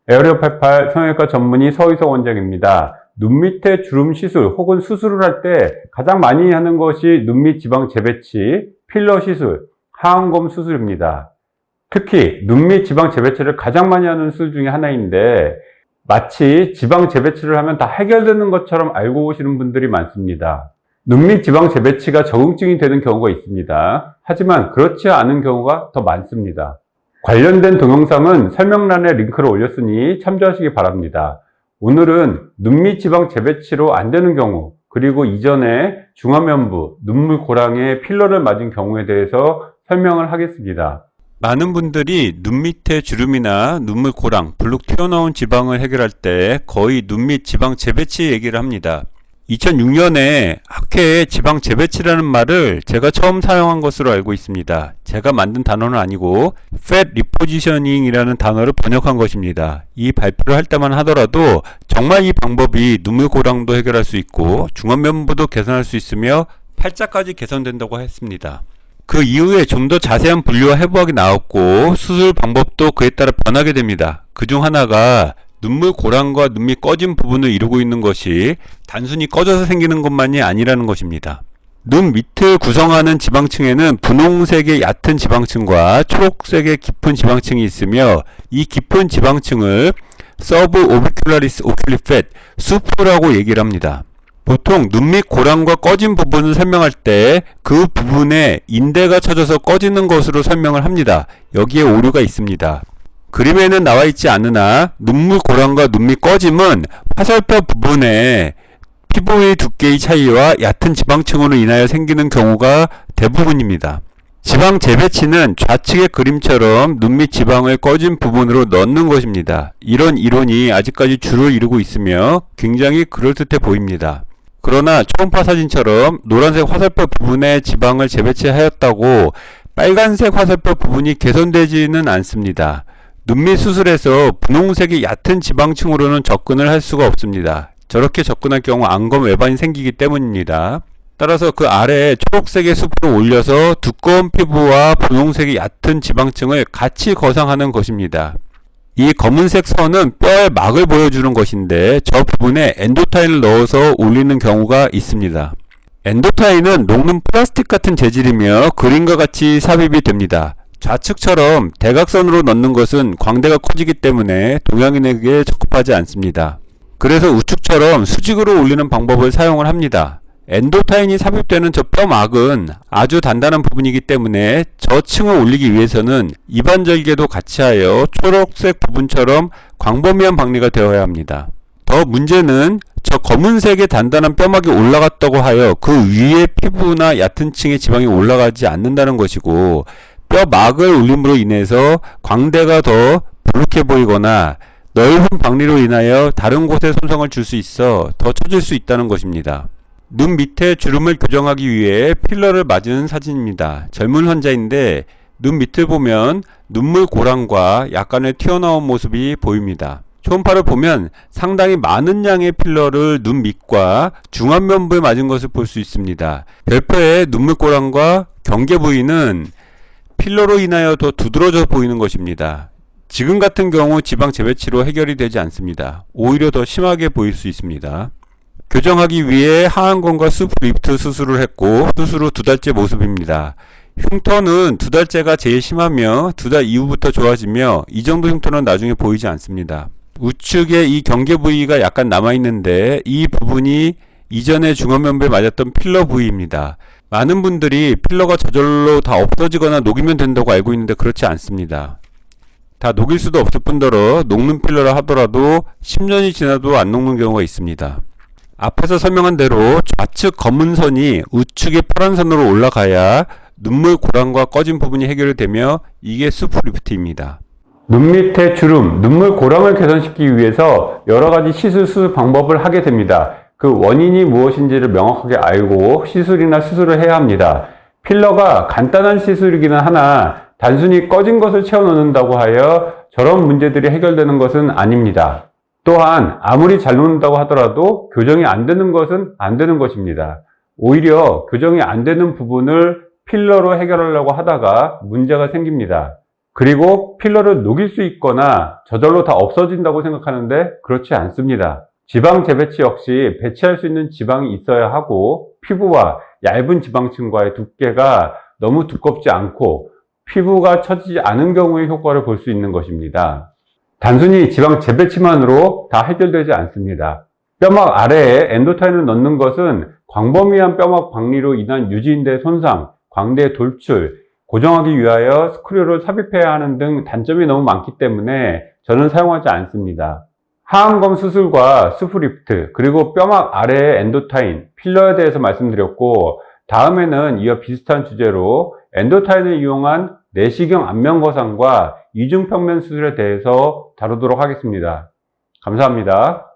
에어리어88 성형외과 전문의 서희석 원장입니다. 눈 밑에 주름 시술 혹은 수술을 할 때 가장 많이 하는 것이 눈 밑 지방 재배치, 필러 시술, 하안검 수술입니다. 특히 눈 밑 지방 재배치를 가장 많이 하는 수술 중에 하나인데 마치 지방 재배치를 하면 다 해결되는 것처럼 알고 오시는 분들이 많습니다. 눈 밑 지방 재배치가 적응증이 되는 경우가 있습니다. 하지만 그렇지 않은 경우가 더 많습니다. 관련된 동영상은 설명란에 링크를 올렸으니 참조하시기 바랍니다. 오늘은 눈 밑 지방 재배치로 안 되는 경우, 그리고 이전에 중안면부, 눈물 고랑에 필러를 맞은 경우에 대해서 설명을 하겠습니다. 많은 분들이 눈 밑에 주름이나 눈물 고랑, 블룩 튀어나온 지방을 해결할 때 거의 눈 밑 지방 재배치 얘기를 합니다. 2006년에 학회에 지방 재배치라는 말을 제가 처음 사용한 것으로 알고 있습니다. 제가 만든 단어는 아니고 Fat Repositioning 이라는 단어를 번역한 것입니다. 이 발표를 할 때만 하더라도 정말 이 방법이 눈물 고랑도 해결할 수 있고 중안면부도 개선할 수 있으며 팔자까지 개선된다고 했습니다. 그 이후에 좀 더 자세한 분류와 해부학이 나왔고 수술 방법도 그에 따라 변하게 됩니다. 그 중 하나가 눈물 고랑과 눈 밑 꺼진 부분을 이루고 있는 것이 단순히 꺼져서 생기는 것만이 아니라는 것입니다. 눈 밑을 구성하는 지방층에는 분홍색의 얕은 지방층과 초록색의 깊은 지방층이 있으며 이 깊은 지방층을 서브오비큘라리스 오큘리 팻, 수프라고 얘기를 합니다. 보통 눈 밑 고랑과 꺼진 부분을 설명할 때 그 부분에 인대가 쳐져서 꺼지는 것으로 설명을 합니다. 여기에 오류가 있습니다. 그림에는 나와 있지 않으나 눈물 고랑과 눈 밑 꺼짐은 화살표 부분에 피부의 두께의 차이와 얕은 지방층으로 인하여 생기는 경우가 대부분입니다. 지방 재배치는 좌측의 그림처럼 눈 밑 지방을 꺼진 부분으로 넣는 것입니다. 이런 이론이 아직까지 주를 이루고 있으며 굉장히 그럴듯해 보입니다. 그러나 초음파 사진처럼 노란색 화살표 부분에 지방을 재배치하였다고 빨간색 화살표 부분이 개선되지는 않습니다. 눈밑 수술에서 분홍색이 얕은 지방층으로는 접근을 할 수가 없습니다. 저렇게 접근할 경우 안검 외반이 생기기 때문입니다. 따라서 그 아래에 초록색의 숲을 올려서 두꺼운 피부와 분홍색의 얕은 지방층을 같이 거상하는 것입니다. 이 검은색 선은 뼈의 막을 보여주는 것인데 저 부분에 엔도타인을 넣어서 올리는 경우가 있습니다. 엔도타인은 녹는 플라스틱 같은 재질이며 그림과 같이 삽입이 됩니다. 좌측처럼 대각선으로 넣는 것은 광대가 커지기 때문에 동양인에게 적합하지 않습니다. 그래서 우측처럼 수직으로 올리는 방법을 사용을 합니다. 엔도타인이 삽입되는 저 뼈막은 아주 단단한 부분이기 때문에 저 층을 올리기 위해서는 입안절개도 같이 하여 초록색 부분처럼 광범위한 박리가 되어야 합니다. 더 문제는 저 검은색의 단단한 뼈막이 올라갔다고 하여 그 위에 피부나 얕은 층의 지방이 올라가지 않는다는 것이고 뼈막을 올림으로 인해서 광대가 더 불룩해 보이거나 넓은 박리로 인하여 다른 곳에 손상을 줄 수 있어 더 처질 수 있다는 것입니다. 눈 밑에 주름을 교정하기 위해 필러를 맞은 사진입니다. 젊은 환자인데 눈 밑을 보면 눈물 고랑과 약간의 튀어나온 모습이 보입니다. 초음파를 보면 상당히 많은 양의 필러를 눈 밑과 중안면부에 맞은 것을 볼 수 있습니다. 별표의 눈물 고랑과 경계 부위는 필러로 인하여 더 두드러져 보이는 것입니다. 지금 같은 경우 지방 재배치로 해결이 되지 않습니다. 오히려 더 심하게 보일 수 있습니다. 교정하기 위해 하안검과 수프 리프트 수술을 했고 수술 후 2달째 모습입니다. 흉터는 2달째가 제일 심하며 2달 이후부터 좋아지며 이 정도 흉터는 나중에 보이지 않습니다. 우측에 이 경계 부위가 약간 남아있는데 이 부분이 이전에 중안면부에 맞았던 필러 부위입니다. 많은 분들이 필러가 저절로 다 없어지거나 녹이면 된다고 알고 있는데 그렇지 않습니다. 다 녹일 수도 없을 뿐더러 녹는 필러라 하더라도 10년이 지나도 안 녹는 경우가 있습니다. 앞에서 설명한 대로 좌측 검은 선이 우측의 파란 선으로 올라가야 눈물 고랑과 꺼진 부분이 해결이 되며 이게 수프 리프트입니다. 눈 밑에 주름, 눈물 고랑을 개선시키기 위해서 여러가지 수술 방법을 하게 됩니다. 그 원인이 무엇인지를 명확하게 알고 시술이나 수술을 해야 합니다. 필러가 간단한 시술이기는 하나 단순히 꺼진 것을 채워넣는다고 하여 저런 문제들이 해결되는 것은 아닙니다. 또한 아무리 잘 놓는다고 하더라도 교정이 안 되는 것은 안 되는 것입니다. 오히려 교정이 안 되는 부분을 필러로 해결하려고 하다가 문제가 생깁니다. 그리고 필러를 녹일 수 있거나 저절로 다 없어진다고 생각하는데 그렇지 않습니다. 지방 재배치 역시 배치할 수 있는 지방이 있어야 하고 피부와 얇은 지방층과의 두께가 너무 두껍지 않고 피부가 처지지 않은 경우의 효과를 볼 수 있는 것입니다. 단순히 지방 재배치만으로 다 해결되지 않습니다. 뼈막 아래에 엔도타인을 넣는 것은 광범위한 뼈막 박리로 인한 유지인대 손상, 광대 돌출, 고정하기 위하여 스크류를 삽입해야 하는 등 단점이 너무 많기 때문에 저는 사용하지 않습니다. 하안검 수술과 스프리프트, 그리고 뼈막 아래의 엔도타인, 필러에 대해서 말씀드렸고, 다음에는 이어 비슷한 주제로 엔도타인을 이용한 내시경 안면 거상과 이중평면 수술에 대해서 다루도록 하겠습니다. 감사합니다.